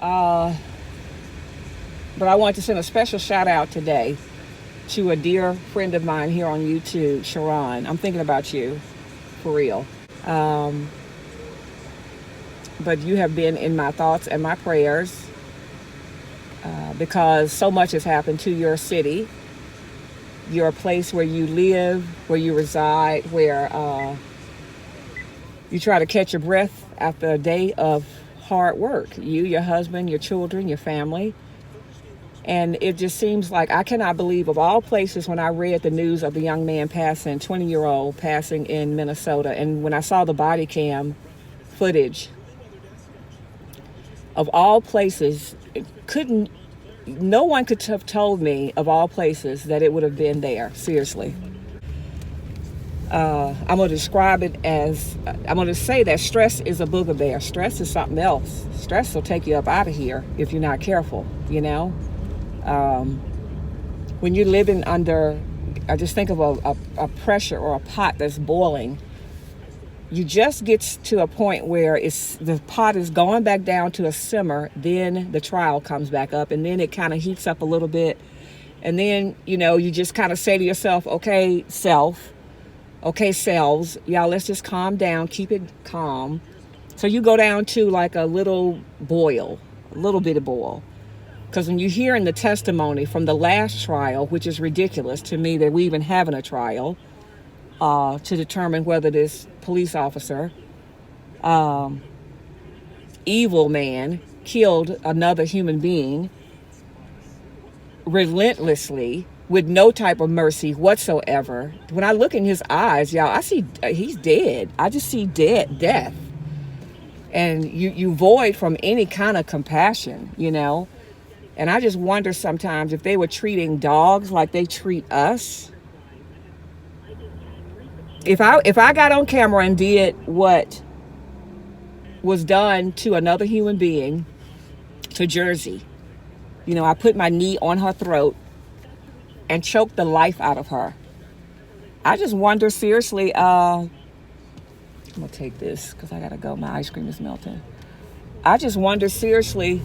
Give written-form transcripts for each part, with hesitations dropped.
But I want to send a special shout out today to a dear friend of mine here on YouTube, Sharon. I'm thinking about you, for real. But you have been in my thoughts and my prayers because so much has happened to your city, your place where you live, where you reside, where you try to catch your breath after a day of hard work. You, your husband, your children, your family. And it just seems like I cannot believe, of all places, when I read the news of the young man passing, 20-year-old passing in Minnesota, and when I saw the body cam footage, of all places, no one could have told me, of all places, that it would have been there. Seriously. I'm going to describe it as, I'm going to say that stress is a booger bear. Stress is something else. Stress will take you up out of here if you're not careful, you know. When you're living under, I just think of a pressure or a pot that's boiling, you just get to a point where the pot is going back down to a simmer, then the trial comes back up, and then it kind of heats up a little bit, and then, you know, you just kind of say to yourself, okay, selves, y'all, let's just calm down, keep it calm. So you go down to like a little boil, a little bit of boil. Because when you hear in the testimony from the last trial, which is ridiculous to me that we even having a trial to determine whether this police officer, evil man, killed another human being relentlessly with no type of mercy whatsoever. When I look in his eyes, y'all, I see he's dead. I just see death. And you void from any kind of compassion, you know. And I just wonder sometimes if they were treating dogs like they treat us. If I got on camera and did what was done to another human being, to Jersey, you know, I put my knee on her throat and choked the life out of her. I just wonder seriously, I'm gonna take this because I gotta go, my ice cream is melting. I just wonder seriously,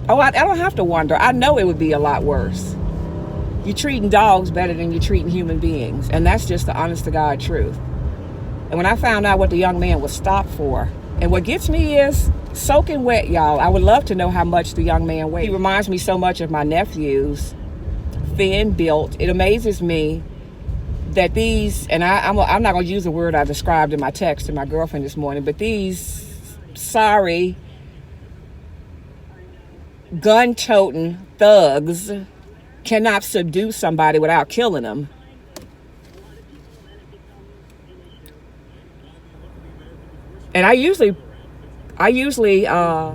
I don't have to wonder. I know it would be a lot worse. You're treating dogs better than you're treating human beings. And that's just the honest to God truth. And when I found out what the young man was stopped for, and what gets me is soaking wet, y'all. I would love to know how much the young man weighed. He reminds me so much of my nephews, thin built. It amazes me that these, and I'm not going to use the word I described in my text to my girlfriend this morning, but these sorry, gun-toting thugs cannot subdue somebody without killing them. And I usually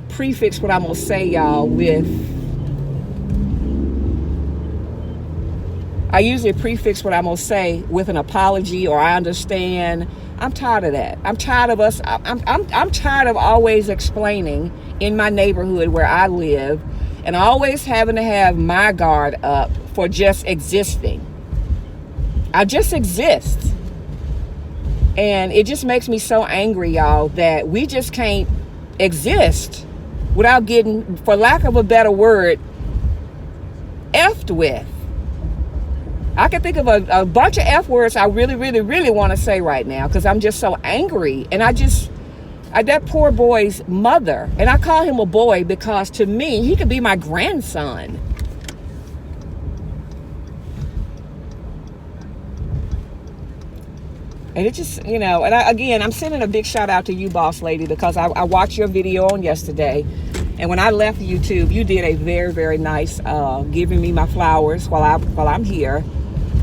prefix what I'm gonna say, y'all, with an apology or I understand. I'm tired of that. I'm tired of us. I'm tired of always explaining in my neighborhood where I live and always having to have my guard up for just existing. I just exist. And it just makes me so angry, y'all, that we just can't exist without getting, for lack of a better word, effed with. I can think of a bunch of F words I really, really, really want to say right now because I'm just so angry. And that poor boy's mother, and I call him a boy because to me, he could be my grandson. And it just, you know, and I'm sending a big shout out to you, boss lady, because I watched your video on yesterday. And when I left YouTube, you did a very, very nice giving me my flowers while I'm here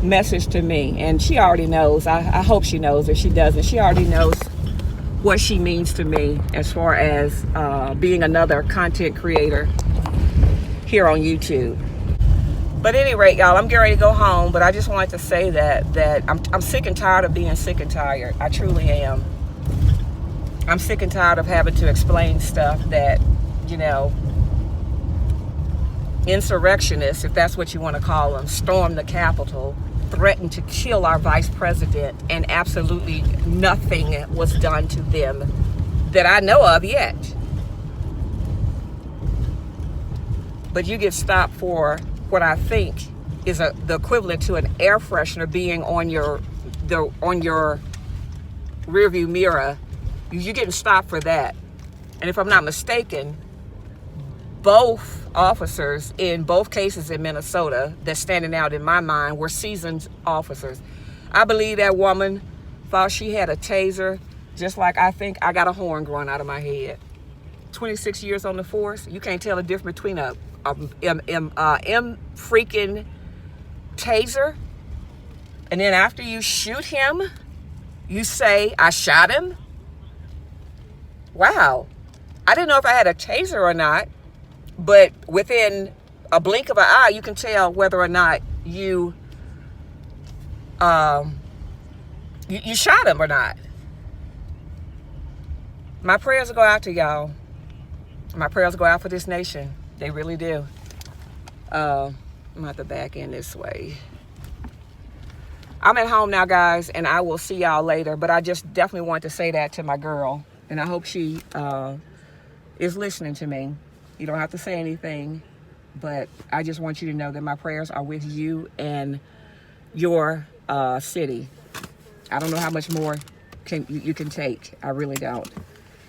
message to me. And she already knows. I hope she knows. If she doesn't, she already knows what she means to me as far as being another content creator here on YouTube. But at any rate, y'all, I'm getting ready to go home, but I just wanted to say that I'm sick and tired of being sick and tired. I truly am. I'm sick and tired of having to explain stuff that, you know, insurrectionists, if that's what you want to call them, stormed the Capitol, threatened to kill our vice president, and absolutely nothing was done to them that I know of yet. But you get stopped for what I think is the equivalent to an air freshener being on your rearview mirror. You're getting stopped for that. And if I'm not mistaken, both officers in both cases in Minnesota that's standing out in my mind were seasoned officers. I believe that woman thought she had a taser, just like I think I got a horn growing out of my head. 26 years on the force, you can't tell the difference between a freaking taser, and then after you shoot him, you say, I shot him? Wow. I didn't know if I had a taser or not, but within a blink of an eye, you can tell whether or not you shot him or not. My prayers go out to y'all. My prayers go out for this nation. They really do. I'm gonna have to back in this way. I'm at home now, guys, and I will see y'all later. But I just definitely want to say that to my girl, and I hope she is listening to me. You don't have to say anything, but I just want you to know that my prayers are with you and your city. I don't know how much more you can take. I really don't.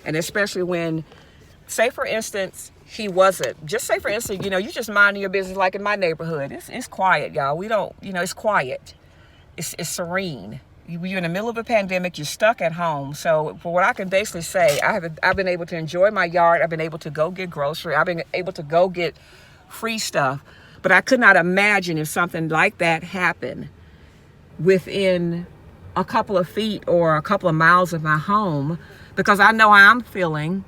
And especially when, say for instance, he wasn't. Just say for instance, you just minding your business like in my neighborhood. It's quiet, y'all. We don't, it's quiet. It's serene. You're in the middle of a pandemic. You're stuck at home. So for what I can basically say, I've been able to enjoy my yard. I've been able to go get groceries. I've been able to go get free stuff. But I could not imagine if something like that happened within a couple of feet or a couple of miles of my home, because I know how I'm feeling,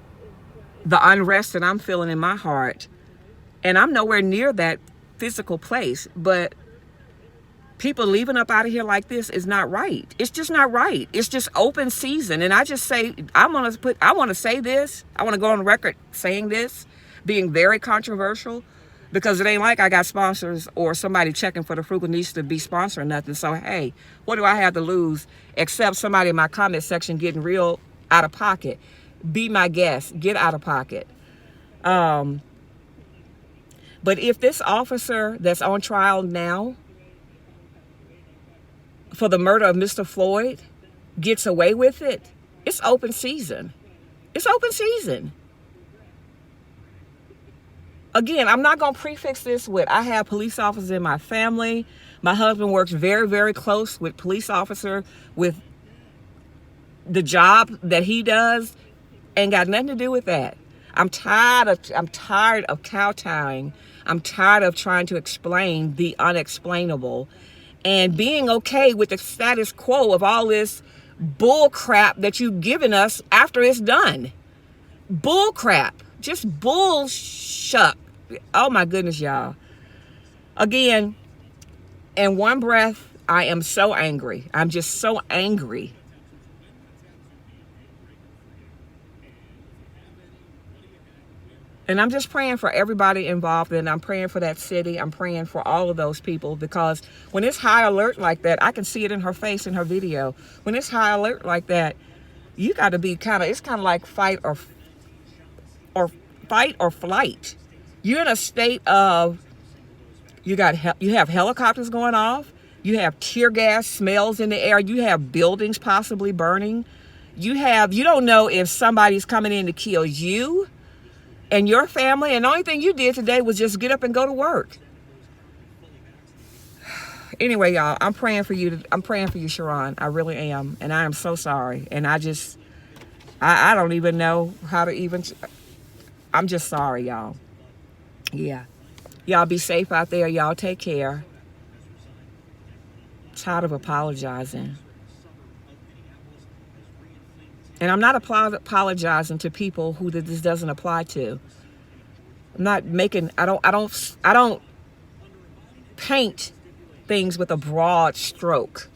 the unrest that I'm feeling in my heart. And I'm nowhere near that physical place. But people leaving up out of here like this is not right. It's just not right. It's just open season. And I just say, I want to say this. I want to go on record saying this, being very controversial, because it ain't like I got sponsors or somebody checking for the Frugalnista to be sponsoring nothing. So, hey, what do I have to lose except somebody in my comment section getting real out of pocket? Be my guest. Get out of pocket. But if this officer that's on trial now for the murder of Mr. Floyd gets away with it, it's open season. It's open season. Again, I'm not going to prefix this with, I have police officers in my family. My husband works very, very close with police officer with the job that he does. Ain't got nothing to do with that. I'm tired of kowtowing. I'm tired of trying to explain the unexplainable and being okay with the status quo of all this bull crap that you've given us after it's done. Bull crap. Just bullshit. Oh my goodness, y'all. Again, in one breath, I am so angry. I'm just so angry. And I'm just praying for everybody involved, and I'm praying for that city. I'm praying for all of those people, because when it's high alert like that, I can see it in her face in her video. When it's high alert like that, you got to be it's kind of like fight or flight. You're in a state of, you have helicopters going off. You have tear gas smells in the air. You have buildings possibly burning. You don't know if somebody's coming in to kill you and your family, and the only thing you did today was just get up and go to work. Anyway, y'all, I'm praying for you, Sharon. I really am, and I am so sorry. And I don't even know how to even. I'm just sorry, y'all. Yeah, y'all be safe out there. Y'all take care. Tired of apologizing. And I'm not apologizing to people who this doesn't apply to. I'm not making, I don't paint things with a broad stroke.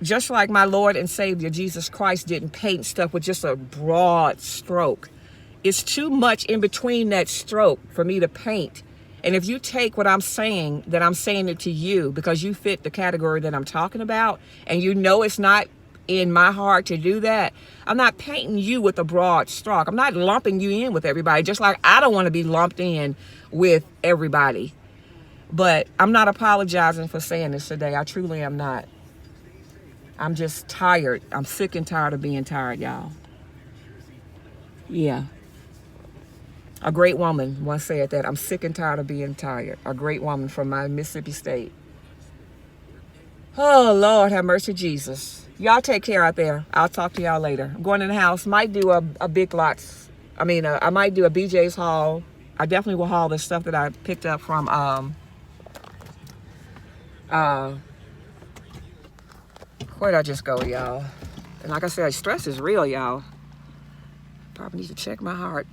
Just like my Lord and Savior, Jesus Christ, didn't paint stuff with just a broad stroke. It's too much in between that stroke for me to paint. And if you take what I'm saying, that I'm saying it to you because you fit the category that I'm talking about, and you know it's not in my heart to do that. I'm not painting you with a broad stroke. I'm not lumping you in with everybody, just like I don't want to be lumped in with everybody. But I'm not apologizing for saying this today. I truly am not. I'm just tired. I'm sick and tired of being tired, y'all. Yeah. A great woman once said that. I'm sick and tired of being tired. A great woman from my Mississippi state. Oh, Lord, have mercy, Jesus. Y'all take care out there. I'll talk to y'all later. I'm going in the house. Might do a Big Lots. I might do a BJ's haul. I definitely will haul the stuff that I picked up from, where'd I just go, y'all? And like I said, stress is real, y'all. Probably need to check my heart.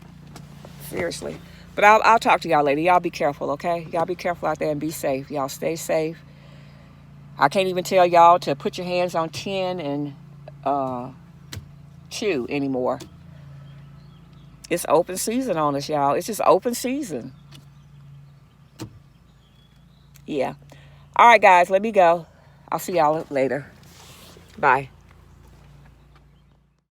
Seriously. But I'll talk to y'all later. Y'all be careful, okay? Y'all be careful out there and be safe. Y'all stay safe. I can't even tell y'all to put your hands on 10 and chew anymore. It's open season on us, y'all. It's just open season. Yeah. All right, guys, let me go. I'll see y'all later. Bye.